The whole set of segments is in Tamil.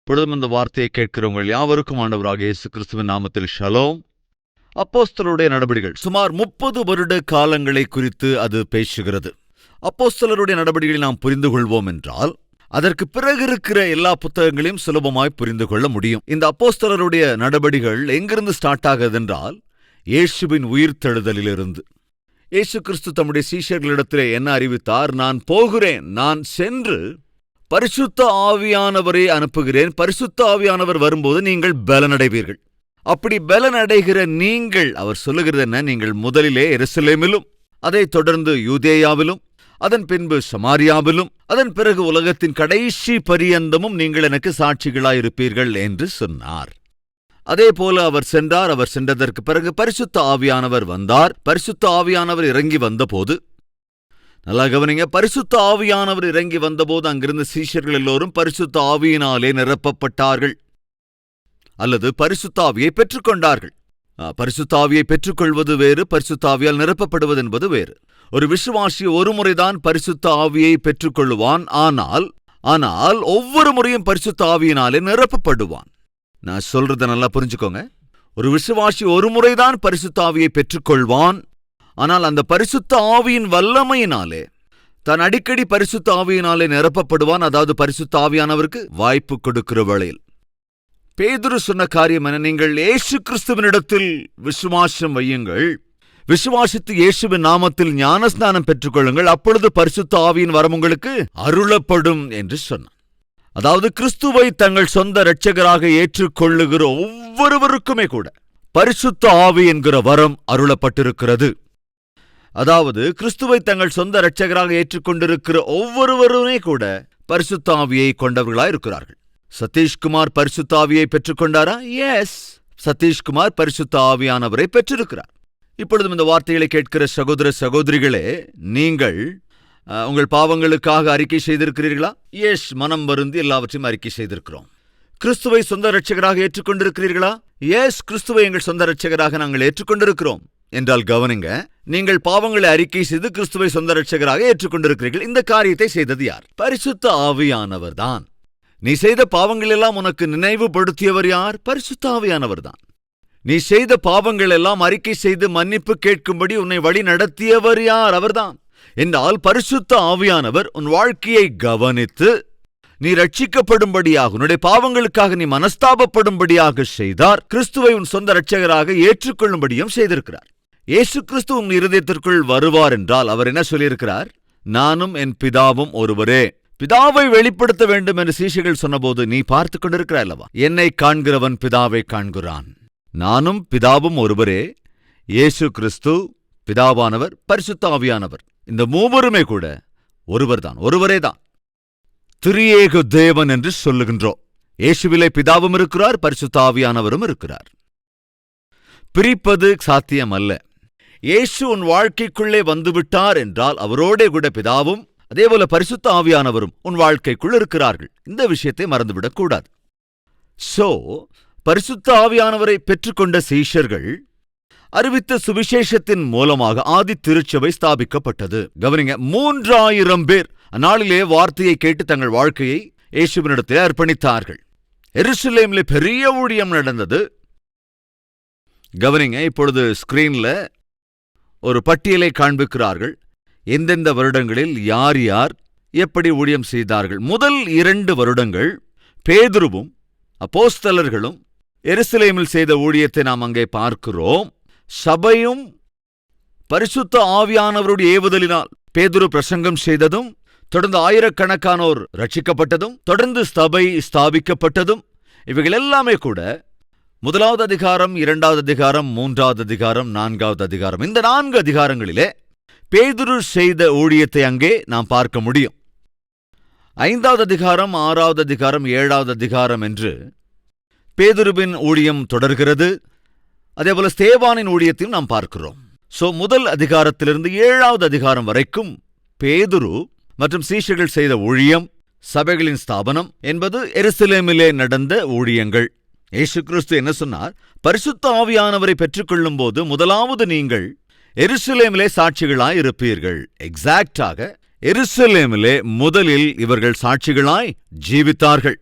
பொழுதும் இந்த வார்த்தையை கேட்கிறவங்கள் யாவருக்கும் ஆண்டவராகிய இயேசு கிறிஸ்துவின் நாமத்தில் ஷலோம். அப்போஸ்தலருடைய நடபடிகள் சுமார் 30 வருட காலங்களை குறித்து அது பேசுகிறது. அப்போஸ்தலருடைய நடபடிகளை நாம் புரிந்து கொள்வோம் என்றால் அதற்கு பிறகு இருக்கிற எல்லா புத்தகங்களையும் சுலபமாய் புரிந்து கொள்ள முடியும். இந்த அப்போஸ்தலருடைய நடபடிகள் எங்கிருந்து ஸ்டார்ட் ஆகுது என்றால் இயேசுவின் உயிர்த்தெழுதலிலிருந்து. இயேசு கிறிஸ்து தம்முடைய சீஷர்களிடத்திலே என்ன அறிவித்தார்? நான் போகிறேன், நான் சென்று பரிசுத்த ஆவியானவரை அனுப்புகிறேன். பரிசுத்த ஆவியானவர் வரும்போது நீங்கள் பலனடைவீர்கள். அப்படி பலனடைகிற நீங்கள், அவர் சொல்லுகிறது என்ன? நீங்கள் முதலிலே எருசலேமிலும், அதைத் தொடர்ந்து யூதேயாவிலும், அதன் பின்பு சமாரியாவிலும், அதன் பிறகு உலகத்தின் கடைசி பரியந்தமும் நீங்கள் எனக்கு சாட்சிகளாயிருப்பீர்கள் என்று சொன்னார். அதே போல அவர் சென்றார். அவர் சென்றதற்கு பிறகு பரிசுத்த ஆவியானவர் வந்தார். பரிசுத்த ஆவியானவர் இறங்கி வந்தபோது, நல்லா கவனிங்க, பரிசுத்த ஆவியானவர் இறங்கி வந்தபோது அங்கிருந்த சீஷர்கள் எல்லோரும் பரிசுத்த ஆவியினாலே நிரப்பப்பட்டார்கள் அல்லது பரிசுத்த ஆவியை பெற்றுக்கொண்டார்கள். பரிசுத்த ஆவியை பெற்றுக்கொள்வது வேறு, பரிசுத்த ஆவியால் நிரப்பப்படுவது என்பது வேறு. ஒரு விசுவாசி ஒரு முறைதான் பரிசுத்த ஆவியை பெற்றுக்கொள்ளுவான். ஆனால் ஒவ்வொரு முறையும் பரிசுத்த ஆவியினாலே நிரப்பப்படுவான். நான் சொல்றதை நல்லா புரிஞ்சுக்கோங்க. ஒரு விசுவாசி ஒரு முறைதான் பரிசுத்த ஆவியை பெற்றுக்கொள்வான். ஆனால் அந்த பரிசுத்த ஆவியின் வல்லமையினாலே தான் அடிக்கடி பரிசுத்த ஆவியினாலே நிரப்பப்படுவான். அதாவது பரிசுத்த ஆவியானவருக்கு வாய்ப்பு கொடுக்கிற வேளையில் பேதுரு சொன்ன காரியம் என்ன? நீங்கள் இயேசு கிறிஸ்துவினிடத்தில் விசுவாசம் வையுங்கள், விசுவாசித்து இயேசுவின் நாமத்தில் ஞானஸ்நானம் பெற்றுக்கொள்ளுங்கள், அப்பொழுது பரிசுத்த ஆவியின் வரம் உங்களுக்கு அருளப்படும் என்று சொன்னார். அதாவது கிறிஸ்துவை தங்கள் சொந்த இரட்சகராக ஏற்றுக்கொள்ளுகிற ஒவ்வொருவருக்குமே கூட பரிசுத்த ஆவி என்கிற வரம் அருளப்பட்டிருக்கிறது. அதாவது கிறிஸ்துவை தங்கள் சொந்த இரட்சகராக ஏற்றுக்கொண்டிருக்கிற ஒவ்வொருவருமே கூட பரிசுத்த ஆவியை கொண்டவர்களாயிருக்கிறார்கள். சதீஷ்குமார் பரிசுத்த ஆவியை பெற்றுக்கொண்டாரா? எஸ், சதீஷ்குமார் பரிசுத்த ஆவியானவரை பெற்றிருக்கிறார். இப்பொழுதும் இந்த வார்த்தைகளை கேட்கிற சகோதர சகோதரிகளே, நீங்கள் உங்கள் பாவங்களுக்காக அறிக்கை செய்திருக்கிறீர்களா? எஸ், மனம் வருந்தி எல்லாவற்றையும் அறிக்கை செய்திருக்கிறோம். கிறிஸ்துவை சொந்த இரட்சகராக ஏற்றுக்கொண்டிருக்கிறீர்களா? எஸ், கிறிஸ்துவை எங்கள் சொந்த இரட்சகராக நாங்கள் ஏற்றுக்கொண்டிருக்கிறோம் என்றால் கவனிங்க, நீங்கள் பாவங்களை அறிக்கை செய்து கிறிஸ்துவை சொந்த இரட்சகராக ஏற்றுக்கொண்டிருக்கிறீர்கள். இந்த காரியத்தை செய்தது யார்? பரிசுத்த ஆவியானவர் தான். நீ செய்த பாவங்கள் எல்லாம் உனக்கு நினைவுபடுத்தியவர் யார்? பரிசுத்த ஆவியானவர் தான். நீ செய்த பாவங்கள் எல்லாம் அறிக்கை செய்து மன்னிப்பு கேட்கும்படி உன்னை வழி நடத்தியவர் யார்? அவர்தான். என்றால் பரிசுத்த ஆவியானவர் உன் வாழ்க்கையை கவனித்து நீ ரட்சிக்கப்படும்படியாக, உன்னுடைய பாவங்களுக்காக நீ மனஸ்தாபப்படும்படியாக செய்தார். கிறிஸ்துவை உன் சொந்த இரட்சகராக ஏற்றுக்கொள்ளும்படியும் செய்திருக்கிறார். இயேசு கிறிஸ்து உன் இருதயத்திற்குள் வருவார் என்றால் அவர் என்ன சொல்லியிருக்கிறார்? நானும் என் பிதாவும் ஒருவரே. பிதாவை வெளிப்படுத்த வேண்டும் என்று சீஷர்கள் சொன்னபோது நீ பார்த்து கொண்டிருக்கிறாய் அல்லவா? என்னை காண்கிறவன் பிதாவை காண்கிறான். நானும் பிதாவும் ஒருவரே. இயேசு கிறிஸ்து, பிதாவானவர், பரிசுத்த ஆவியானவர், இந்த மூவருமே கூட ஒருவர்தான், ஒருவரேதான். திரியேக தேவன் என்று சொல்லுகின்றோம். இயேசுவிலே பிதாவும் இருக்கிறார், பரிசுத்த ஆவியானவரும் இருக்கிறார். பிரிப்பது சாத்தியம் அல்ல. இயேசு உன் வாழ்க்கைக்குள்ளே வந்துவிட்டார் என்றால் அவரோடே கூட பிதாவும் அதேபோல பரிசுத்த ஆவியானவரும் உன் வாழ்க்கைக்குள் இருக்கிறார்கள். இந்த விஷயத்தை மறந்துவிடக் கூடாது. சோ, பரிசுத்த ஆவியானவரை பெற்றுக்கொண்ட சீஷர்கள் அறிவித்த சுவிசேஷத்தின் மூலமாக ஆதி திருச்சபை ஸ்தாபிக்கப்பட்டது. கவனிங்க, 3000 பேர் அந்நாளிலே வார்த்தையை கேட்டு தங்கள் வாழ்க்கையை இயேசுவினிடத்திலே அர்ப்பணித்தார்கள். எருசலேமிலே பெரிய ஊழியம் நடந்தது. கவனிங்க, இப்பொழுது ஸ்கிரீன்ல ஒரு பட்டியலை காண்பிக்கிறார்கள். எந்தெந்த வருடங்களில் யார் யார் எப்படி ஊழியம் செய்தார்கள். முதல் 2 வருடங்கள் பேதுருவும் அப்போஸ்தலர்களும் எருசலேமில் செய்த ஊழியத்தை நாம் அங்கே பார்க்கிறோம். சபையும் பரிசுத்த ஆவியானவருடைய ஏவுதலினால் பேதுரு பிரசங்கம் செய்ததும், தொடர்ந்து ஆயிரக்கணக்கானோர் ரட்சிக்கப்பட்டதும், தொடர்ந்து சபை ஸ்தாபிக்கப்பட்டதும், இவைகள் எல்லாமே கூட 1வது அதிகாரம், 2வது அதிகாரம், 3வது அதிகாரம், 4வது அதிகாரம், இந்த 4 அதிகாரங்களிலே பேதுரு செய்த ஊழியத்தை அங்கே நாம் பார்க்க முடியும். 5வது அதிகாரம், 6வது அதிகாரம், 7வது அதிகாரம் என்று பேதுருவின் ஊழியம் தொடர்கிறது. அதேபோல ஸ்தேவானின் ஊழியத்தையும் நாம் பார்க்கிறோம். சோ, முதல் அதிகாரத்திலிருந்து 7வது அதிகாரம் வரைக்கும் பேதுரு மற்றும் சீஷர்கள் செய்த ஊழியம், சபைகளின் ஸ்தாபனம் என்பது எருசலேமிலே நடந்த ஊழியங்கள். இயேசு கிறிஸ்து என்ன சொன்னார்? பரிசுத்த ஆவியானவரை பெற்றுக்கொள்ளும் போது முதலாவது நீங்கள் எருசலேமிலே சாட்சிகளாய் இருப்பீர்கள். எக்ஸாக்டாக எருசலேமிலே முதலில் இவர்கள் சாட்சிகளாய் ஜீவித்தார்கள்.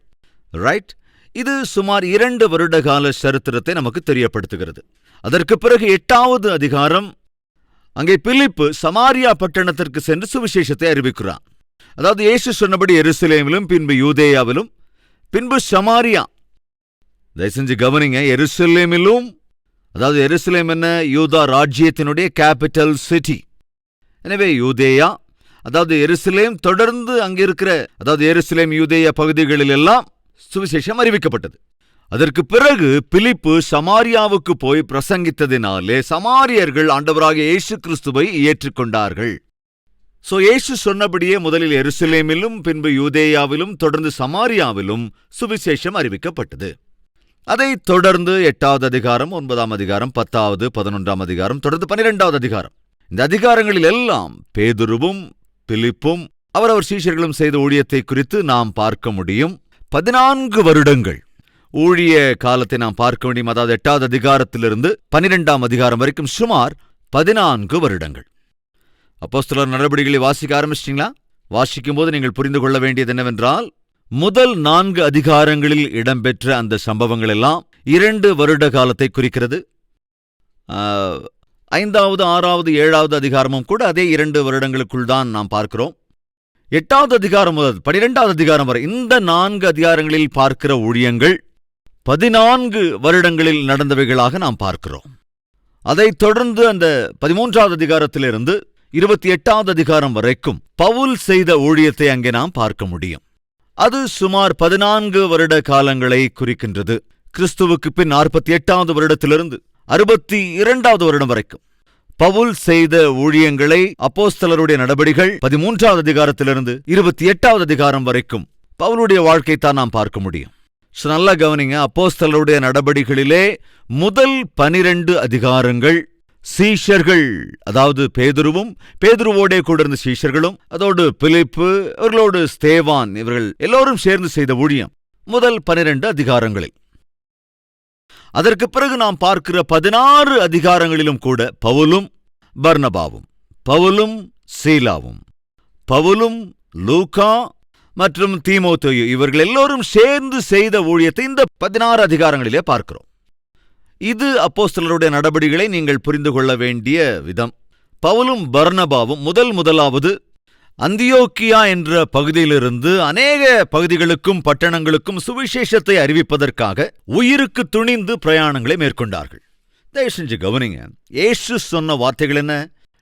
ரைட்? இது சுமார் 2 வருட கால சரித்திரத்தை நமக்கு தெரியப்படுத்துகிறது. அதற்கு பிறகு 8வது அதிகாரம், அங்கே பிலிப்பு சமாரியா பட்டணத்திற்கு சென்று சுவிசேஷத்தை அறிவிக்கிறான். அதாவது இயேசு சொன்னபடி எருசலேமிலும் பின்பு யூதேயாவிலும் பின்பு சமாரியா. தயவு செஞ்சு கவனிங்க, எருசலேமிலும், அதாவது எருசலேம் என்ன, யூதா ராஜ்யத்தினுடைய கேபிட்டல் சிட்டி. எனவே யூதேயா, அதாவது எருசலேம், தொடர்ந்து அங்கிருக்கிற, அதாவது எருசலேம் யூதேயா பகுதிகளில் எல்லாம் சுவிசேஷம் அறிவிக்கப்பட்டது. அதற்கு பிறகு பிலிப்பு சமாரியாவுக்கு போய் பிரசங்கித்ததினாலே சமாரியர்கள் ஆண்டவராகிய இயேசு கிறிஸ்துவை ஏற்றுக்கொண்டார்கள். இயேசு சொன்னபடியே முதலில் எருசலேமிலும் பின்பு யூதேயாவிலும் தொடர்ந்து சமாரியாவிலும் சுவிசேஷம் அறிவிக்கப்பட்டது. அதைத் தொடர்ந்து 8வது அதிகாரம், 9ஆம் அதிகாரம், 10வது 11ஆம் அதிகாரம், தொடர்ந்து 12வது அதிகாரம். இந்த அதிகாரங்களில் எல்லாம் பேதுருவும் பிலிப்பும் அவரவர் சீஷர்களும் செய்த ஊழியத்தை குறித்து நாம் பார்க்க முடியும். 14 வருடங்கள் ஊழிய காலத்தை நாம் பார்க்க முடியும். அதாவது 8வது அதிகாரத்திலிருந்து 12ஆம் அதிகாரம் வரைக்கும் சுமார் 14 வருடங்கள். அப்போஸ்தலர் நடவடிக்கைகளை வாசிக்க ஆரம்பிச்சிட்டீங்களா? வாசிக்கும் போது நீங்கள் புரிந்து கொள்ள வேண்டியது என்னவென்றால், முதல் 4 அதிகாரங்களில் இடம்பெற்ற அந்த சம்பவங்கள் எல்லாம் 2 வருட காலத்தை குறிக்கிறது. 5வது, 6வது, 7வது அதிகாரமும் கூட அதே 2 வருடங்களுக்குள் தான் நாம் பார்க்கிறோம். 8வது அதிகாரம் முதல் 12வது அதிகாரம் வரை இந்த 4 அதிகாரங்களில் பார்க்கிற ஊழியங்கள் 14 வருடங்களில் நடந்தவைகளாக நாம் பார்க்கிறோம். அதைத் தொடர்ந்து அந்த 13வது அதிகாரத்திலிருந்து 28வது அதிகாரம் வரைக்கும் பவுல் செய்த ஊழியத்தை அங்கே நாம் பார்க்க முடியும். அது சுமார் 14 வருட காலங்களை குறிக்கின்றது. கிறிஸ்துவுக்கு பின் 48வது வருடத்திலிருந்து 62வது வருடம் வரைக்கும் பவுல் செய்த ஊழியங்களை அப்போஸ்தலருடைய நடபடிகள் 13வது அதிகாரத்திலிருந்து 28வது அதிகாரம் வரைக்கும் பவுலுடைய வாழ்க்கைத்தான் நாம் பார்க்க முடியும். நல்லா கவனிங்க, அப்போஸ்தலருடைய நடபடிகளிலே முதல் 12 அதிகாரங்கள் சீஷர்கள், அதாவது பேதுருவும் பேதுருவோடே கூட இருந்த சீஷர்களும், அதோடு பிலிப்பு, இவர்களோடு ஸ்தேவான், இவர்கள் எல்லோரும் சேர்ந்து செய்த ஊழியம் முதல் 12 அதிகாரங்களில். அதற்கு பிறகு நாம் பார்க்கிற 16 அதிகாரங்களிலும் கூட பவுலும் பர்னபாவும், பவுலும் சீலாவும், பவுலும் லூக்கா மற்றும் தீமோத்தேயு, இவர்கள் எல்லோரும் சேர்ந்து செய்த ஊழியத்தை இந்த 16 அதிகாரங்களிலே பார்க்கிறோம். இது அப்போஸ்தலருடைய நடபடிகளை நீங்கள் புரிந்து கொள்ள வேண்டிய விதம். பவுலும் பர்னபாவும் முதலாவது அந்தியோக்கியா என்ற பகுதியிலிருந்து அநேக பகுதிகளுக்கும் பட்டணங்களுக்கும் சுவிசேஷத்தை அறிவிப்பதற்காக உயிருக்கு துணிந்து பிரயாணங்களை மேற்கொண்டார்கள். தயவு செஞ்சு கவனிங்க, இயேசு சொன்ன வார்த்தைகள் என்ன?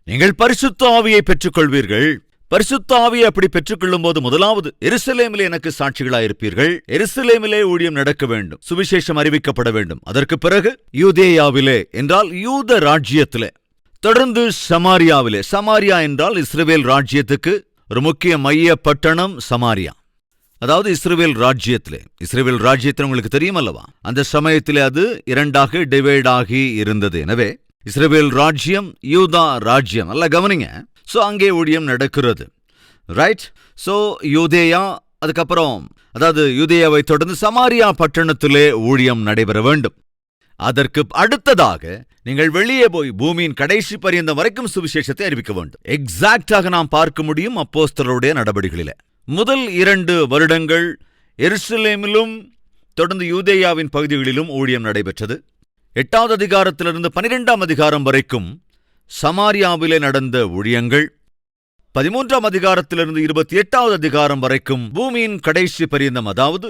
நீங்கள் பரிசுத்த ஆவியை பெற்றுக்கொள்வீர்கள். பரிசுத்த ஆவியை அப்படி பெற்றுக்கொள்ளும் போது முதலாவது எருசலேமிலே எனக்கு சாட்சிகளாயிருப்பீர்கள். எருசலேமிலே ஊழியம் நடக்க வேண்டும், சுவிசேஷம் அறிவிக்கப்பட வேண்டும். அதற்கு பிறகு யூதேயாவிலே என்றால் யூத ராஜ்யத்திலே, தொடர்ந்து சமாரியாவிலே, சமாரியா என்றால் இஸ்ரவேல் ராஜ்யத்துக்கு ஒரு முக்கிய மைய பட்டணம் சமாரியா. அதாவது இஸ்ரவேல் ராஜ்யத்திலே, இஸ்ரவேல் ராஜ்யத்தில் உங்களுக்கு தெரியும் அல்லவா, அந்த சமயத்திலே அது 2ஆக டிவைட் ஆகி இருந்தது. எனவே இஸ்ரவேல் ராஜ்யம், யூதா ராஜ்யம். நல்லா கவனிங்க. அங்கே ஊழியம் நடக்கிறது, ரைட்? யூதேயா, அதுக்கப்புறம் அதாவது யூதேயாவை தொடர்ந்து சமாரியா பட்டணத்திலே ஊழியம் நடைபெற வேண்டும். அதற்கு அடுத்ததாக நீங்கள் வெளியே போய் பூமியின் கடைசி பரியந்தம் வரைக்கும் சுவிசேஷத்தை அறிவிக்க வேண்டும். எக்ஸாக்டாக நாம் பார்க்க முடியும் அப்போஸ்தலருடைய நடபடிகளிலே. முதல் 2 வருடங்கள் எருசலேமிலும் தொடர்ந்து யூதேயாவின் பகுதிகளிலும் ஊழியம் நடைபெற்றது. 8வது அதிகாரத்திலிருந்து 12ஆம் அதிகாரம் வரைக்கும் சமாரியாவிலே நடந்த ஊழியங்கள். 13ஆம் அதிகாரத்திலிருந்து 28வது அதிகாரம் வரைக்கும் பூமியின் கடைசி பரியந்தம், அதாவது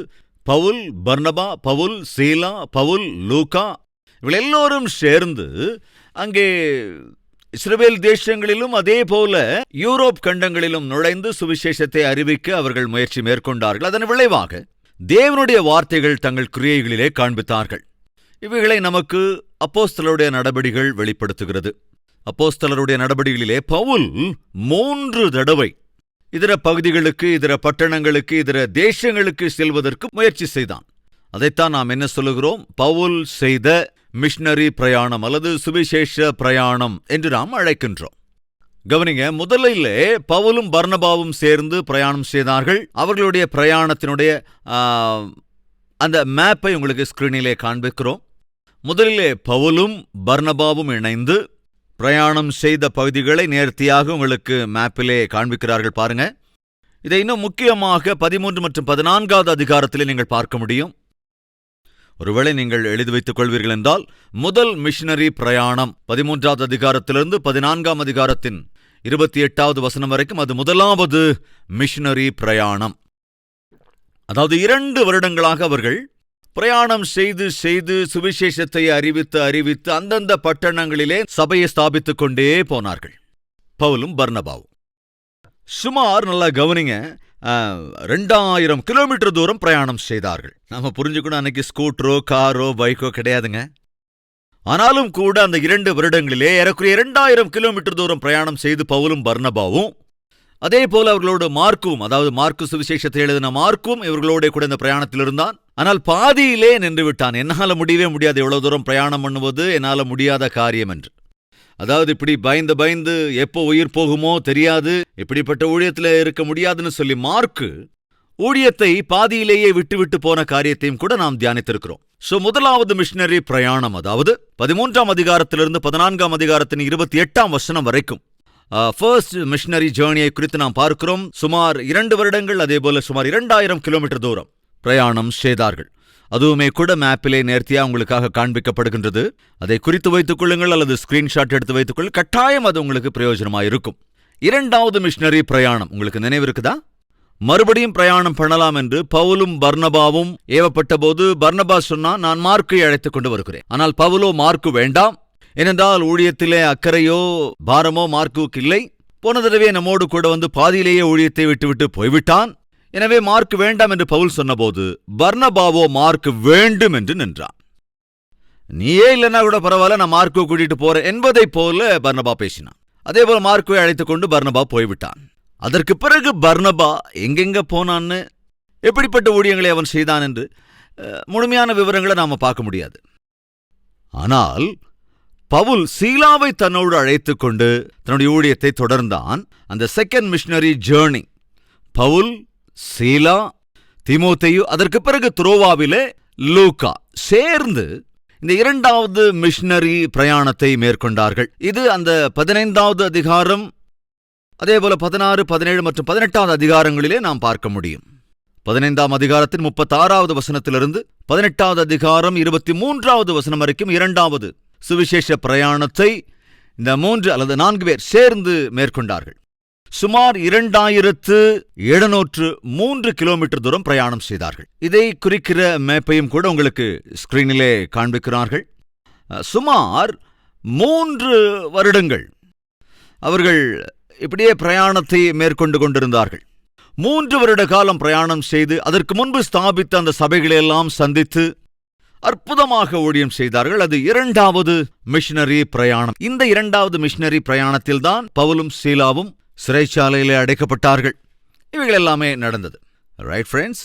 பவுல் பர்னபா, பவுல் சீலா, பவுல் லூக்கா, இவர்கள் எல்லோரும் சேர்ந்து அங்கே இஸ்ரவேல் தேசங்களிலும் அதே போல யூரோப் கண்டங்களிலும் நுழைந்து சுவிசேஷத்தை அறிவிக்க அவர்கள் முயற்சி மேற்கொண்டார்கள். அதன் விளைவாக தேவனுடைய வார்த்தைகள் தங்கள் கிரியைகளிலே காண்பித்தார்கள். இவைகளை நமக்கு அப்போஸ்தலருடைய நடபடிகள் வெளிப்படுத்துகிறது. அப்போஸ்தலருடைய நடபடிகளிலே பவுல் 3 தடவை இதர பகுதிகளுக்கு, இதர பட்டணங்களுக்கு, இதர தேசங்களுக்கு செல்வதற்கு முயற்சி செய்தான். அதைத்தான் நாம் என்ன சொல்லுகிறோம்? பவுல் செய்த மிஷனரி பிரயாணம் அல்லது சுவிசேஷ பிரயாணம் என்று நாம் அழைக்கின்றோம். கவனிங்க, முதலிலே பவுலும் பர்னபாவும் சேர்ந்து பிரயாணம் செய்தார்கள். அவர்களுடைய பிரயாணத்தினுடைய அந்த மேப்பை உங்களுக்கு ஸ்கிரீனிலே காண்பிக்கிறோம். முதலிலே பவுலும் பர்னபாவும் இணைந்து பிரயாணம் செய்த பகுதிகளை நேர்த்தியாக உங்களுக்கு மேப்பிலே காண்பிக்கிறார்கள். பாருங்க, இதை இன்னும் முக்கியமாக 13 மற்றும் 14வது அதிகாரத்திலே நீங்கள் பார்க்க முடியும். ஒருவேளை நீங்கள் எழுதி வைத்துக் கொள்வீர்கள் என்றால், முதல் மிஷனரி பிரயாணம் 13வது அதிகாரத்திலிருந்து 14ஆம் அதிகாரத்தின் 28வது வசனம் வரைக்கும் அது முதலாவது மிஷனரி பிரயாணம். அதாவது 2 வருடங்களாக அவர்கள் பிரயாணம் செய்து செய்து சுவிசேஷத்தை அறிவித்து அந்தந்த பட்டணங்களிலே சபையை ஸ்தாபித்துக் கொண்டே போனார்கள், பவுலும் பர்னபாவும். சுமார் நல்லா கவனிங்க, 2000 கிலோமீட்டர் தூரம் பிரயாணம் செய்தார்கள். நாம புரிஞ்சுக்கணும், அன்னைக்கு ஸ்கூட்டரோ காரோ பைக்கோ கிடையாதுங்க. ஆனாலும் கூட அந்த 2 வருடங்களிலே ஏறக்குறைய 2000 கிலோமீட்டர் தூரம் பிரயாணம் செய்து பவுலும் பர்னபாவும், அதே போல அவர்களோடு மார்க்கும், அதாவது மார்க்கு சுவிசேஷத்தை எழுதின மார்க்கும் இவர்களோட கூட இந்த பிரயாணத்தில் இருந்தான். ஆனால் பாதியிலே நின்று விட்டான். என்னால முடியவே முடியாது, எவ்வளவு தூரம் பிரயாணம் பண்ணுவது என்னால முடியாத காரியம் என்று. அதாவது இப்படி பயந்து எப்போ உயிர் போகுமோ தெரியாது, இப்படிப்பட்ட ஊழியத்தில் இருக்க முடியாதுன்னு சொல்லி மார்க்கு ஊழியத்தை பாதியிலேயே விட்டு போன காரியத்தையும் கூட நாம் தியானித்திருக்கிறோம். முதலாவது மிஷனரி பிரயாணம், அதாவது 13ஆம் அதிகாரத்திலிருந்து 14ஆம் அதிகாரத்தின் 28ஆம் வசனம் வரைக்கும் ஃபர்ஸ்ட் மிஷனரி ஜேர்னியை குறித்து நாம் பார்க்கிறோம். சுமார் 2 வருடங்கள், அதே போல சுமார் 2000 கிலோமீட்டர் தூரம் பிரயாணம் செய்தார்கள். அதுவுமே கூட மேப்பிலே நேர்த்தியா உங்களுக்காக காண்பிக்கப்படுகின்றது. அதை குறித்து வைத்துக் கொள்ளுங்கள் அல்லது ஸ்கிரீன்ஷாட் எடுத்து வைத்துக் கொள்ளுங்கள். கட்டாயம் அது உங்களுக்கு பிரயோஜனமாக இருக்கும். 2வது மிஷனரி பிரயாணம் உங்களுக்கு நினைவிருக்குதா? மறுபடியும் பிரயாணம் பண்ணலாம் என்று பவுலும் பர்னபாவும் ஏவப்பட்ட போது பர்னபா சொன்னான், நான் மார்க்கை அழைத்துக் கொண்டு வருகிறேன். ஆனால் பவுலோ, மார்க்கு வேண்டாம், ஏனென்றால் ஊழியத்திலே அக்கறையோ பாரமோ மார்க்குக்கு இல்லை. போன தடவை நம்மோடு கூட வந்து பாதியிலேயே ஊழியத்தை விட்டுவிட்டு போய்விட்டான். எனவே மார்க் வேண்டாம் என்று பவுல் சொன்னபோது பர்னபாவோ மார்க் வேண்டும் என்று நின்றான். நீயே இல்லைன்னா கூட பரவாயில்ல, நான் மார்க்கை கூட்டிட்டு போறேன் என்பதை போல பர்னபா பேசினான். அதே போல மார்க்கை அழைத்துக் கொண்டு பர்னபா போய்விட்டான். அதற்கு பிறகு பர்னபா எங்கெங்க போனான்னு, எப்படிப்பட்ட ஊழியங்களை அவன் செய்தான் என்று முழுமையான விவரங்களை நாம பார்க்க முடியாது. ஆனால் பவுல் சீலாவை தன்னோடு அழைத்துக் கொண்டு தன்னுடைய ஊழியத்தை தொடர்ந்தான். அந்த செகண்ட் மிஷனரி ஜேர்னி, பவுல், சீலா, தீமோத்தேயு, அதற்கு பிறகு துரோவாவிலே லூக்கா சேர்ந்து இந்த 2வது மிஷனரி பிரயாணத்தை மேற்கொண்டார்கள். இது அந்த 15வது அதிகாரம், அதே போல 16, 17 மற்றும் 18வது அதிகாரங்களிலே நாம் பார்க்க முடியும். 15ஆம் அதிகாரத்தின் 36வது வசனத்திலிருந்து 18வது அதிகாரம் 23வது வசனம் வரைக்கும் 2வது சுவிசேஷ பிரயாணத்தை இந்த 3 அல்லது 4 பேர் சேர்ந்து மேற்கொண்டார்கள். சுமார் 2703 கிலோமீட்டர் தூரம் பிரயாணம் செய்தார்கள். இதை குறிக்கிற மேப்பையும் கூட உங்களுக்கு ஸ்கிரீனிலே காண்பிக்கிறார்கள். சுமார் 3 வருடங்கள் அவர்கள் இப்படியே பிரயாணத்தை மேற்கொண்டு கொண்டிருந்தார்கள். 3 வருட காலம் பிரயாணம் செய்து அதற்கு முன்பு ஸ்தாபித்த அந்த சபைகளையெல்லாம் சந்தித்து அற்புதமாக ஊழியம் செய்தார்கள். அது 2வது மிஷனரி பிரயாணம். இந்த 2வது மிஷனரி பிரயாணத்தில்தான் பவுலும் சீலாவும் சிறைச்சாலையிலே அடைக்கப்பட்டார்கள். இவைகள் எல்லாமே நடந்தது. ரைட் ஃப்ரெண்ட்ஸ்,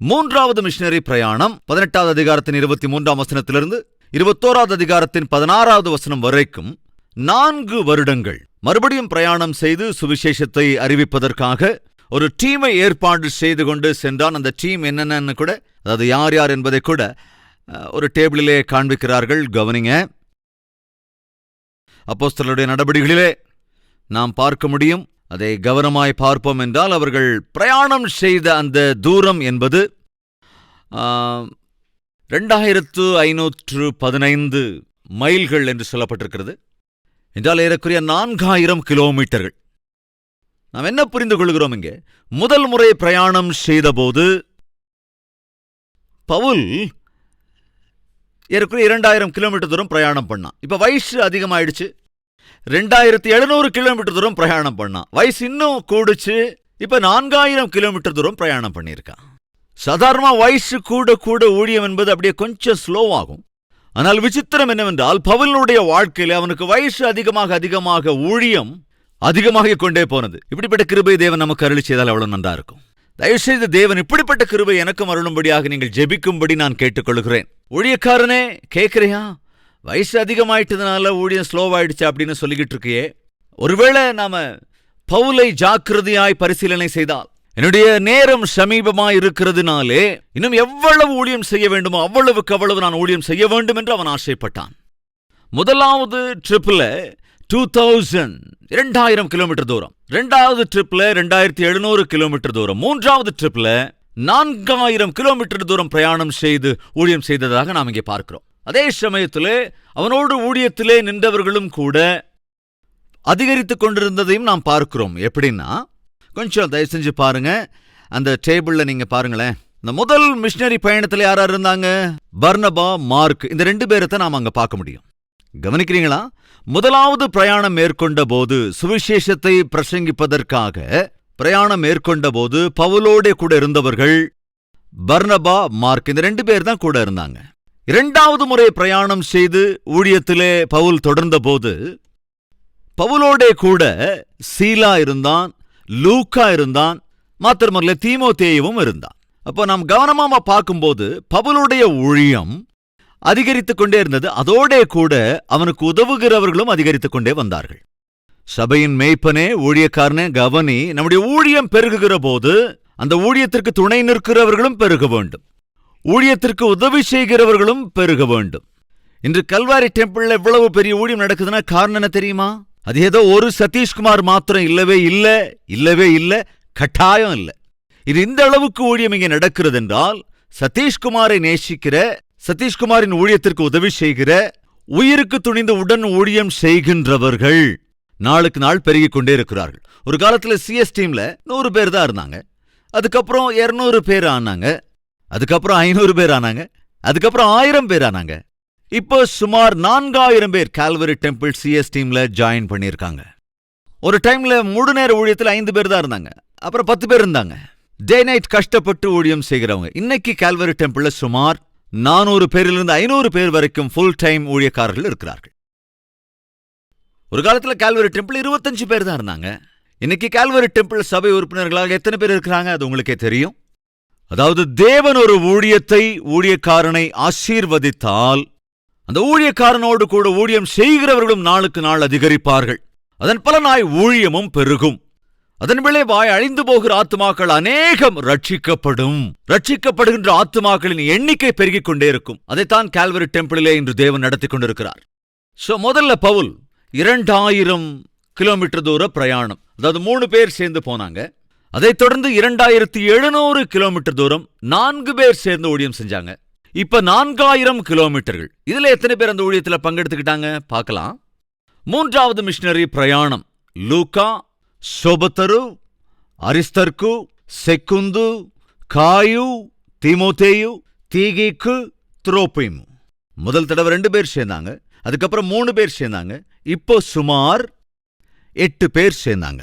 3வது மிஷனரி பிரயாணம் 18வது அதிகாரத்தின் 23ஆம் வசனத்திலிருந்து 21வது அதிகாரத்தின் 16வது வசனம் வரைக்கும் 4 வருடங்கள் மறுபடியும் பிரயாணம் செய்து சுவிசேஷத்தை அறிவிப்பதற்காக ஒரு டீமை ஏற்பாடு செய்து கொண்டு சென்றான். அந்த டீம் என்னென்னு கூட, அதாவது யார் யார் என்பதை கூட ஒரு டேபிளிலே காண்பிக்கிறார்கள். கவனிங்க, அப்போஸ்தலருடைய நடபடிகளிலே நாம் பார்க்க முடியும். அதை கவனமாய் பார்ப்போம் என்றால், அவர்கள் பிரயாணம் செய்த அந்த தூரம் என்பது 2515 மைல்கள் என்று சொல்லப்பட்டிருக்கிறது. என்றால் ஏறக்குறைய 4000 கிலோமீட்டர்கள். நாம் என்ன புரிந்து கொள்கிறோம் இங்கே? முதல் முறை பிரயாணம் செய்தபோது பவுல் ஏறக்குறைய 2000 கிலோமீட்டர் தூரம் பிரயாணம் பண்ணான். இப்ப வயசு அதிகமாயிடுச்சு, 2700 கிலோமீட்டர் தூரம் பிரயாணம் பண்ணான். வயசு இன்னும் கூடுச்சு, இப்ப 4000 கிலோமீட்டர் தூரம் பிரயாணம் பண்ணியிருக்கான். சாதாரணமா வயசு கூட கூட ஊழியம் என்பது அப்படியே கொஞ்சம் ஸ்லோவாகும். ஆனால் விசித்திரம் என்னவென்றால், பவுலினுடைய வாழ்க்கையில் அவனுக்கு வயசு அதிகமாக ஊழியம் அதிகமாக கொண்டே போனது. இப்படிப்பட்ட கிருபை தேவன் நமக்கு அருளி செய்தால் எவ்வளவு நன்றா இருக்கும். தயவுசெய்து தேவன் இப்படிப்பட்ட கிருபை எனக்கும் அருளும்படியாக நீங்கள் ஜெபிக்கும்படி நான் கேட்டுக்கொள்கிறேன். ஊழியக்காரனே, கேட்கிறியா? வயசு அதிகமாயிட்டதுனால ஊழியம் ஸ்லோவாயிடுச்சு அப்படின்னு சொல்லிக்கிட்டு இருக்கியே. ஒருவேளை நாம பவுலை ஜாக்கிரதையாய் பரிசீலனை செய்தால், என்னுடைய நேரம் சமீபமாய் இருக்கிறதுனாலே இன்னும் எவ்வளவு ஊழியம் செய்ய வேண்டுமோ அவ்வளவுக்கு அவ்வளவு நான் ஊழியம் செய்ய வேண்டும் என்று அவன் ஆசைப்பட்டான். முதலாவது ட்ரிப்ல 2000 கிலோமீட்டர் தூரம், 2வது ட்ரிப்ல 2700 கிலோமீட்டர் தூரம், 3வது ட்ரிப்ல 4000 கிலோமீட்டர் தூரம் பிரயாணம் செய்து ஊழியம் செய்ததாக நாம் இங்கே பார்க்கிறோம். அதே சமயத்திலே அவனோடு ஊழியத்திலே நின்றவர்களும் கூட அதிகரித்துக் கொண்டிருந்ததையும் நாம் பார்க்கிறோம். எப்படின்னா, கொஞ்சம் தயவு செஞ்சு பாருங்க, அந்த டேபிள்ல நீங்க பாருங்களேன். இந்த முதல் மிஷனரி பயணத்தில் யார் இருந்தாங்க? பர்னபா, மார்க். இந்த 2 பேரை நாம் அங்க பார்க்க முடியும். கவனிக்கிறீங்களா? முதலாவது பிரயாணம் மேற்கொண்ட போது, சுவிசேஷத்தை பிரசங்கிப்பதற்காக பிரயாணம் மேற்கொண்ட போது பவுலோட கூட இருந்தவர்கள் பர்னபா, மார்க். இந்த 2 பேர் தான் கூட இருந்தாங்க. 2வது முறை பிரயாணம் செய்து ஊழியத்திலே பவுல் தொடர்ந்த போது பவுலோட கூட சீலா இருந்தான், லூக்கா இருந்தான், மாத்திரமல்ல தீமோத்தேயுவும் இருந்தான். அப்போ நாம் கவனமா பார்க்கும்போது பவுலுடைய ஊழியம் அதிகரித்துக் கொண்டே இருந்தது. அதோட கூட அவனுக்கு உதவுகிறவர்களும் அதிகரித்துக் கொண்டே வந்தார்கள். சபையின் மேய்ப்பனே, ஊழியக்காரனே, கவனி, நம்முடைய ஊழியம் பெருகுகிற போது அந்த ஊழியத்திற்கு துணை நிற்கிறவர்களும் பெருக வேண்டும், ஊழியத்திற்கு உதவி செய்கிறவர்களும் பெருக வேண்டும். இன்று கல்வாரி டெம்பிள்ல இவ்வளவு பெரிய ஊழியம் நடக்குதுன்னா காரணம் என்ன தெரியுமா? அது ஏதோ ஒரு சதீஷ்குமார் மாத்திரம் இல்லவே இல்லை, கட்டாயம் இல்லை. இது இந்த அளவுக்கு ஊழியம் இங்கே நடக்கிறது என்றால் சதீஷ்குமாரை நேசிக்கிற, சதீஷ்குமாரின் ஊழியத்திற்கு உதவி செய்கிற, உயிருக்கு துணிந்து உடன் ஊழியம் செய்கின்றவர்கள் நாளுக்கு நாள் பெருகிக் கொண்டே இருக்கிறார்கள். ஒரு காலத்துல சிஎஸ் டீம்ல 100 பேர் தான் இருந்தாங்க. அதுக்கப்புறம் 200 பேர் ஆனாங்க, அதுக்கப்புறம் 500 பேர் ஆனாங்க, அதுக்கப்புறம் 1000 பேர் ஆனாங்க. இப்போ சுமார் 4000 பேர் கால்வரி டெம்பிள் சிஎஸ் டீம்ல ஜாயின் பண்ணியிருக்காங்க. ஒரு டைம்ல முழு நேர ஊழியத்தில் 5 பேர் தான் இருந்தாங்க, அப்புறம் 10 பேர் இருந்தாங்க. டே நைட் கஷ்டப்பட்டு ஊழியம் செய்கிறவங்க. இன்னைக்கு கால்வரி டெம்பிள்ல சுமார் 400 பேரிலிருந்து 500 பேர் வரைக்கும் ஃபுல் டைம் ஊழியக்காரர்கள் இருக்கிறார்கள். ஒரு காலத்துல கால்வரி டெம்பிள் 25 பேர் தான் இருந்தாங்க. இன்னைக்கு கால்வரி டெம்பிள் சபை உறுப்பினர்களாக எத்தனை பேர் இருக்கிறாங்க அது உங்களுக்கே தெரியும். அதாவது தேவன் ஒரு ஊழியத்தை, ஊழியக்காரனை ஆசீர்வதித்தால் அந்த ஊழியக்காரனோடு கூட ஊழியம் செய்கிறவர்களும் நாளுக்கு நாள் அதிகரிப்பார்கள். அதன் பலனாய் ஊழியமும் பெருகும். அதன் விளைவாய் அழிந்து போகிற ஆத்துமாக்கள் அநேகம் ரட்சிக்கப்படும். ரட்சிக்கப்படுகின்ற ஆத்துமாக்களின் எண்ணிக்கை பெருகிக் கொண்டே இருக்கும். அதைத்தான் கால்வரி டெம்பிளிலே இன்று தேவன் நடத்தி கொண்டிருக்கிறார். முதல்ல பவுல் 2000 கிலோமீட்டர் தூர பிரயாணம், அதாவது 3 பேர் சேர்ந்து போனாங்க. அதைத் தொடர்ந்து 2700 கிலோமீட்டர் தூரம் 4 பேர் சேர்ந்து ஊழியம் செஞ்சாங்க. இப்ப 4000 கிலோமீட்டர்கள். இதுல எத்தனை பேர் அந்த ஊழியத்துல பங்கெடுத்துக்கிட்டாங்க பார்க்கலாம். 3வது மிஷனரி பிரயாணம் லூக்கா, சோபத்தரு, அரிஸ்தர்க்கு, செக்குந்து, காயு, தீமோத்தேயு, தீகிக்கு, துரோப்பீமு. முதல் தடவை 2 பேர் சேர்ந்தாங்க, அதுக்கப்புறம் 3 பேர் சேர்ந்தாங்க, இப்போ சுமார் 8 பேர் சேர்ந்தாங்க.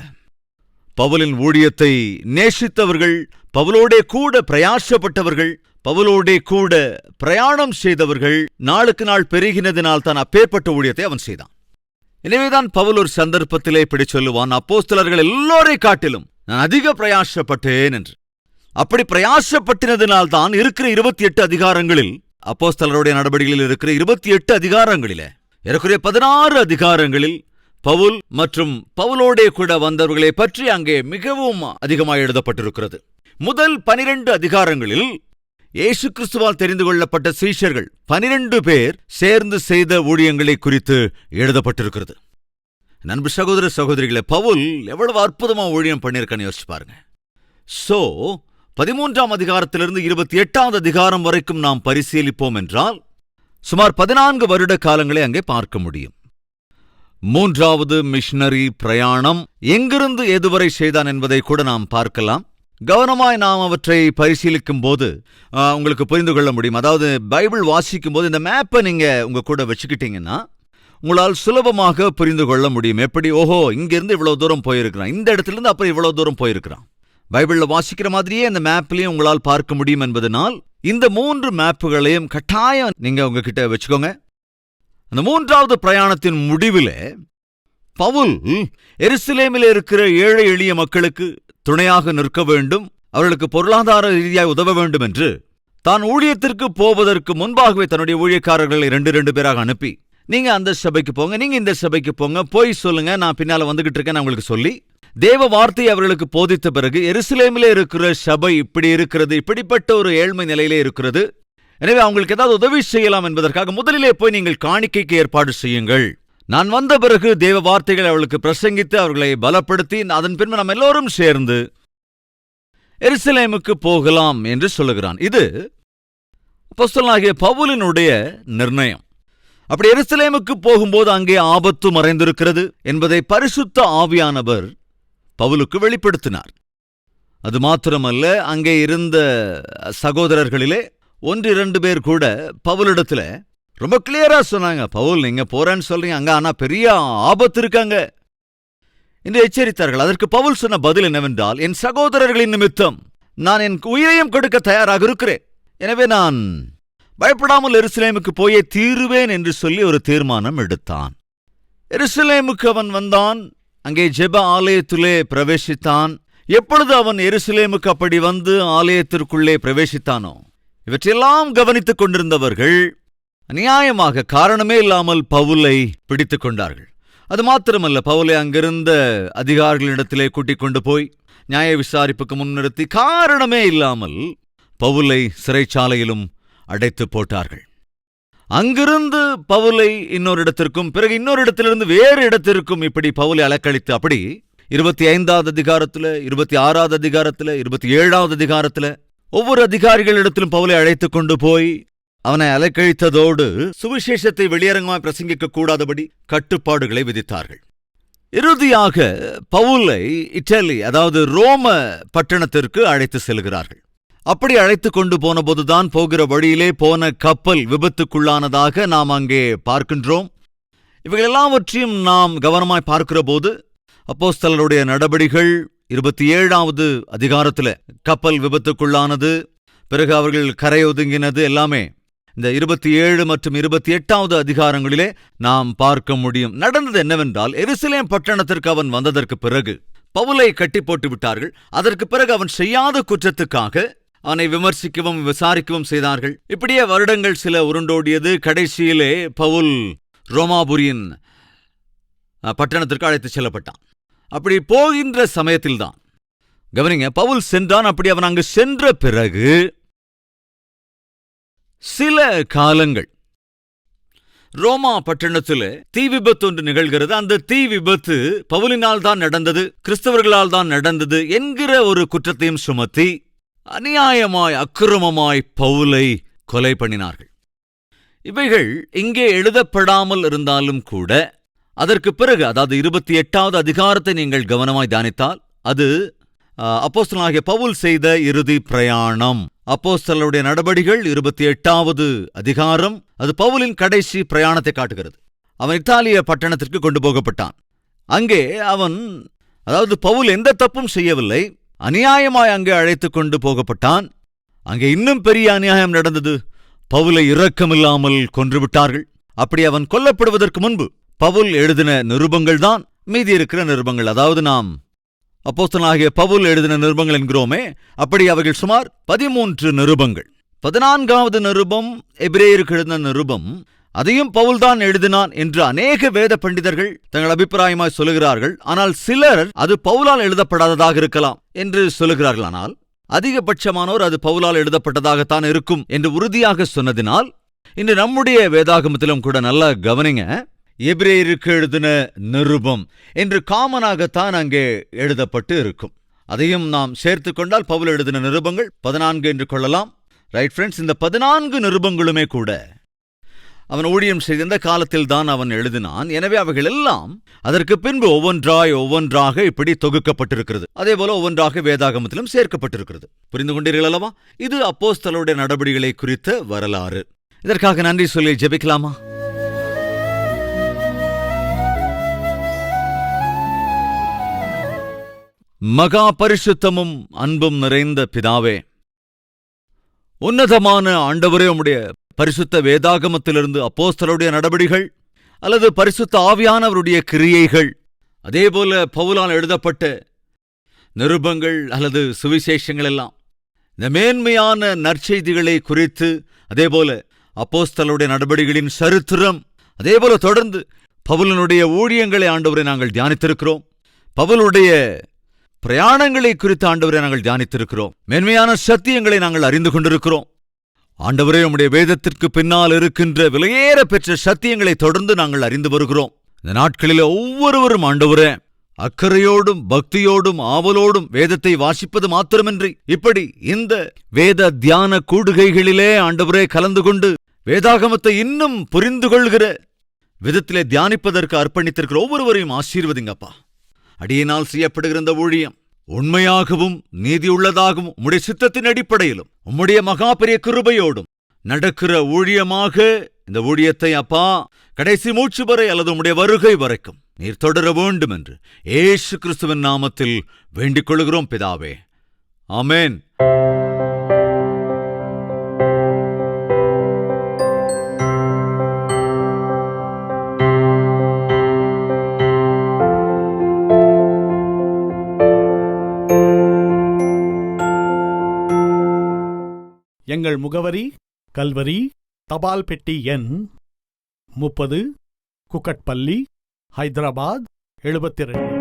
பவுலின் ஊழியத்தை நேசித்தவர்கள், பவுலோடே கூட பிரயாசப்பட்டவர்கள், பவுலோடே கூட பிரயாணம் செய்தவர்கள் நாளுக்கு நாள் பெருகினதினால் தான் அப்பேற்பட்ட ஊழியத்தை அவன் செய்தான். எனவேதான் பவுல் ஒரு சந்தர்ப்பத்திலே இப்படி சொல்லுவான், அப்போஸ்தலர்கள் எல்லோரை காட்டிலும் நான் அதிக பிரயாசப்பட்டேன் என்று. அப்படி பிரயாசப்பட்டினதினால் தான் இருக்கிற 28 அதிகாரங்களில், அப்போஸ்தலருடைய நடவடிக்கைகளில் இருக்கிற 28 அதிகாரங்களிலே ஏறக்குறைய 16 அதிகாரங்களில் பவுல் மற்றும் பவுலோடே கூட வந்தவர்களை பற்றி அங்கே மிகவும் அதிகமாக எழுதப்பட்டிருக்கிறது. முதல் 12 அதிகாரங்களில் இயேசு கிறிஸ்துவால் தெரிந்து கொள்ளப்பட்ட சீஷர்கள் 12 பேர் சேர்ந்து செய்த ஊழியங்களை குறித்து எழுதப்பட்டிருக்கிறது. நண்பு சகோதர சகோதரிகளே, பவுல் எவ்வளவு அற்புதமா ஊழியம் பண்ணியிருக்கான்னு யோசிச்சு பாருங்க. 13ஆம் அதிகாரத்திலிருந்து 28வது அதிகாரம் வரைக்கும் நாம் பரிசீலிப்போம் என்றால் சுமார் 14 வருட காலங்களை அங்கே பார்க்க முடியும். 3வது மிஷனரி பிரயாணம் எங்கிருந்து எதுவரை செய்தான் என்பதை கூட நாம் பார்க்கலாம். கவனமாய் நாம் அவற்றை பரிசீலிக்கும் போது உங்களுக்கு புரிந்து கொள்ள முடியும். அதாவது பைபிள் வாசிக்கும் போது இந்த மேப்பை நீங்க உங்க கூட வச்சுக்கிட்டீங்கன்னா உங்களால் சுலபமாக புரிந்து கொள்ள முடியும். எப்படி, ஓஹோ, இங்கிருந்து இவ்வளவு தூரம் போயிருக்கிறான், இந்த இடத்துல இருந்து அப்புறம் இவ்வளவு தூரம் போயிருக்கிறான். பைபிள்ல வாசிக்கிற மாதிரியே இந்த மேப்லயும் உங்களால் பார்க்க முடியும் என்பதனால் இந்த 3 மேப்புகளையும் கட்டாயம் நீங்க உங்ககிட்ட வச்சுக்கோங்க. அந்த 3வது பிரயாணத்தின் முடிவிலே பவுல் எருசலேமில் இருக்கிற ஏழை எளிய மக்களுக்கு துணையாக நிற்க வேண்டும், அவர்களுக்கு பொருளாதார ரீதியாக உதவ வேண்டும் என்று தான் ஊழியத்திற்கு போவதற்கு முன்பாகவே தன்னுடைய ஊழியக்காரர்களை 2 பேராக அனுப்பி, நீங்க அந்த சபைக்கு போங்க, நீங்க இந்த சபைக்கு போங்க, போய் சொல்லுங்க, நான் பின்னால வந்துகிட்டு இருக்கேன் உங்களுக்கு சொல்லி தேவ வார்த்தையை அவர்களுக்கு போதித்த பிறகு, எருசலேமிலே இருக்கிற சபை இப்படி இருக்கிறது, இப்படிப்பட்ட ஒரு ஏழ்மை நிலையிலே இருக்கிறது, எனவே அவங்களுக்கு ஏதாவது உதவி செய்யலாம் என்பதற்காக முதலிலே போய் நீங்கள் காணிக்கைக்கு ஏற்பாடு செய்யுங்கள், நான் வந்த பிறகு தேவ வார்த்தைகளை அவர்களுக்கு பிரசங்கித்து அவர்களை பலப்படுத்தி அதன் பின்பு நாம் எல்லோரும் சேர்ந்து எருசலேமுக்கு போகலாம் என்று சொல்லுகிறான். இது அப்போஸ்தலனாகிய பவுலினுடைய நிர்ணயம். அப்படி எருசலேமுக்கு போகும்போது அங்கே ஆபத்து மறைந்திருக்கிறது என்பதை பரிசுத்த ஆவியானவர் பவுலுக்கு வெளிப்படுத்தினார். அது மாத்திரமல்ல, அங்கே இருந்த சகோதரர்களிலே 1-2 பேர் கூட பவுலிடத்துல ரொம்ப கிளியரா சொன்னாங்க, பவுல் நீங்க போறேன்னு சொல்றீங்க, அங்க ஆனா பெரிய ஆபத்து இருக்காங்க என்று எச்சரித்தார்கள். அதற்கு பவுல் சொன்ன பதில் என்னவென்றால், என் சகோதரர்களின் நிமித்தம் நான் என் உயிரையும் கொடுக்க தயாராக இருக்கிறேன், எனவே நான் பயப்படாமல் எருசலேமுக்கு போயே தீருவேன் என்று சொல்லி ஒரு தீர்மானம் எடுத்தான். எருசலேமுக்கு அவன் வந்தான். அங்கே ஜெப ஆலயத்திலே பிரவேசித்தான். எப்பொழுது அவன் எருசலேமுக்கு அப்படி வந்து ஆலயத்திற்குள்ளே பிரவேசித்தானோ, இவற்றையெல்லாம் கவனித்துக் கொண்டிருந்தவர்கள் அநியாயமாக காரணமே இல்லாமல் பவுலை பிடித்துக் கொண்டார்கள். அது மாத்திரமல்ல, பவுலை அங்கிருந்த அதிகாரிகளிடத்திலே கூட்டிக் கொண்டு போய் நியாய விசாரிப்புக்கு முன்னிறுத்தி காரணமே இல்லாமல் பவுலை சிறைச்சாலையிலும் அடைத்து போட்டார்கள். அங்கிருந்து பவுலை இன்னொரு இடத்திற்கும், பிறகு இன்னொரு இடத்திலிருந்து வேறு இடத்திற்கும் இப்படி பவுலை அலக்களித்து, அப்படி 25வது அதிகாரத்துல, 26வது அதிகாரத்துல, 27வது அதிகாரத்துல ஒவ்வொரு அதிகாரிகளிடத்திலும் பவுலை அழைத்து கொண்டு போய் அவனை அலக்கழித்ததோடு சுவிசேஷத்தை வெளியரங்கமாய் பிரசங்கிக்க கூடாதபடி கட்டுப்பாடுகளை விதித்தார்கள். இறுதியாக பவுலை இத்தாலி, அதாவது ரோம பட்டணத்திற்கு அழைத்து செல்கிறார்கள். அப்படி அழைத்து கொண்டு போனபோதுதான் போகிற வழியிலே போன கப்பல் விபத்துக்குள்ளானதாக நாம் அங்கே பார்க்கின்றோம். இவைகள் எல்லாவற்றையும் நாம் கவனமாய் பார்க்கிற போது அப்போஸ்தலருடைய நடபடிகள் 27வது அதிகாரத்தில் கப்பல் விபத்துக்குள்ளானது, பிறகு அவர்கள் கரையொதுங்கினது எல்லாமே இந்த 27 மற்றும் 28வது அதிகாரங்களிலே நாம் பார்க்க முடியும். நடந்தது என்னவென்றால், எருசலேம் பட்டணத்திற்கு அவன் வந்ததற்கு பிறகு பவுலை கட்டி போட்டு விட்டார்கள். அதற்கு பிறகு அவன் செய்யாத குற்றத்துக்காக அவனை விமர்சிக்கவும் விசாரிக்கவும் செய்தார்கள். இப்படியே வருடங்கள் சில உருண்டோடியது. கடைசியிலே பவுல் ரோமாபுரியின் பட்டணத்திற்கு அழைத்து செல்லப்பட்டான். அப்படி போகின்ற சமயத்தில்தான் கவனிங்க, பவுல் சென்றான். அப்படி அவன் அங்கு சென்ற பிறகு சில காலங்கள் ரோமா பட்டணத்தில் தீ விபத்து ஒன்று நிகழ்கிறது. அந்த தீ விபத்து பவுலினால் தான் நடந்தது, கிறிஸ்தவர்களால் தான் நடந்தது என்கிற ஒரு குற்றத்தையும் சுமத்தி அநியாயமாய் அக்கிரமமாய் பவுலை கொலை பண்ணினார்கள். இவைகள் இங்கே எழுதப்படாமல் இருந்தாலும் கூட அதற்கு பிறகு, அதாவது 28வது அதிகாரத்தை நீங்கள் கவனமாய் தியானித்தால், அது அப்போஸ்தலனாகிய பவுல் செய்த இறுதி பிரயாணம். அப்போஸ்தலருடைய நடபடிகள் 28வது அதிகாரம் அது பவுலின் கடைசி பிரயாணத்தை காட்டுகிறது. அவன் இத்தாலிய பட்டணத்திற்கு கொண்டு போகப்பட்டான். அங்கே அவன், அதாவது பவுல் எந்த தப்பும் செய்யவில்லை, அநியாயமாய் அங்கே அழைத்து கொண்டு போகப்பட்டான். அங்கே இன்னும் பெரிய அநியாயம் நடந்தது. பவுலை இரக்கமில்லாமல் கொன்றுவிட்டார்கள். அப்படி அவன் கொல்லப்படுவதற்கு முன்பு பவுல் எழுதின நிருபங்கள் தான் மீதி இருக்கிற நிருபங்கள். அதாவது நாம் அப்போஸ்தலனாகிய பவுல் எழுதின நிருபங்கள் என்கிறோமே, அப்படி அவைகள் சுமார் 13 நிருபங்கள். 14வது நிருபம் எபிரேயருக்கு எழுதின நிருபம், அதையும் பவுல்தான் எழுதினான் என்று அநேக வேத பண்டிதர்கள் தங்கள் அபிப்பிராயமாய் சொல்லுகிறார்கள். ஆனால் சிலர் அது பவுலால் எழுதப்படாததாக இருக்கலாம் என்று சொல்லுகிறார்கள். ஆனால் அதிகபட்சமானோர் அது பவுலால் எழுதப்பட்டதாகத்தான் இருக்கும் என்று உறுதியாக சொன்னதினால், இன்று நம்முடைய வேதாகமத்திலும் கூட நல்லா கவனிங்க, எபிரேயருக்கு எழுதின நிருபம் என்று காமனாகத்தான் அங்கே எழுதப்பட்டு இருக்கும். அதையும் நாம் சேர்த்து கொண்டால் பவுல் எழுதின நிருபங்கள் 14 என்று கொள்ளலாம். ரைட் ஃப்ரெண்ட்ஸ், இந்த 14 நிருபங்களுமே கூட அவன் ஊழியம் செய்த காலத்தில் தான் அவன் எழுதினான். எனவே அவைகள் எல்லாம் அதற்கு பின்பு ஒவ்வொன்றாக இப்படி தொகுக்கப்பட்டிருக்கிறது. அதே போல ஒவ்வொன்றாக வேதாகமத்திலும் சேர்க்கப்பட்டிருக்கிறது. புரிந்து கொண்டீர்கள் அல்லவா? இது அப்போஸ்தலருடைய நடபடிகளை குறித்த வரலாறு. இதற்காக நன்றி சொல்லி ஜெபிக்கலாமா? மகா பரிசுத்தமும் அன்பும் நிறைந்த பிதாவே, உன்னதமான ஆண்டவரே, உம்முடைய பரிசுத்த வேதாகமத்திலிருந்து அப்போஸ்தலருடைய நடபடிகள் அல்லது பரிசுத்த ஆவியானவருடைய கிரியைகள், அதேபோல பவுலால் எழுதப்பட்ட நிருபங்கள் அல்லது சுவிசேஷங்கள் எல்லாம் இந்த மேன்மையான நற்செய்திகளை குறித்து, அதேபோல அப்போஸ்தலருடைய நடபடிகளின் சரித்திரம், அதேபோல தொடர்ந்து பவுலினுடைய ஊழியங்களை ஆண்டவரை நாங்கள் தியானித்திருக்கிறோம். பவுலுடைய பிரயாணங்களை குறித்து ஆண்டவரை நாங்கள் தியானித்திருக்கிறோம். மேன்மையான சத்தியங்களை நாங்கள் அறிந்து கொண்டிருக்கிறோம். ஆண்டவரே, உம்முடைய வேதத்திற்கு பின்னால் இருக்கின்ற விலையேற பெற்ற சத்தியங்களை தொடர்ந்து நாங்கள் அறிந்து வருகிறோம். இந்த நாட்களில் ஒவ்வொருவரும் ஆண்டவரே அக்கறையோடும் பக்தியோடும் ஆவலோடும் வேதத்தை வாசிப்பது மாத்திரமின்றி இப்படி இந்த வேத தியான கூடுகைகளிலே ஆண்டவரே கலந்து கொண்டு வேதாகமத்தை இன்னும் புரிந்து கொள்கிற விதத்திலே தியானிப்பதற்கு அர்ப்பணித்திருக்கிற ஒவ்வொருவரையும் ஆசீர்வதிங்கப்பா. அடியினால் செய்யப்படுகிற இந்த ஊழியம் உண்மையாகவும் நீதியுள்ளதாகவும் உம்முடைய சித்தத்தின் அடிப்படையிலும் உம்முடைய மகா பெரிய கிருபையோடும் நடக்கிற ஊழியமாக இந்த ஊழியத்தை அப்பா கடைசி மூச்சு வரை அல்லது உம்முடைய வருகை வரைக்கும் நீர் தொடர வேண்டும் என்று இயேசு கிறிஸ்துவின் நாமத்தில் வேண்டிக் கொள்கிறோம் பிதாவே. ஆமென். எங்கள் முகவரி கல்வரி, தபால் பெட்டி எண் 30, குக்கட்பள்ளி, ஹைதராபாத் 72.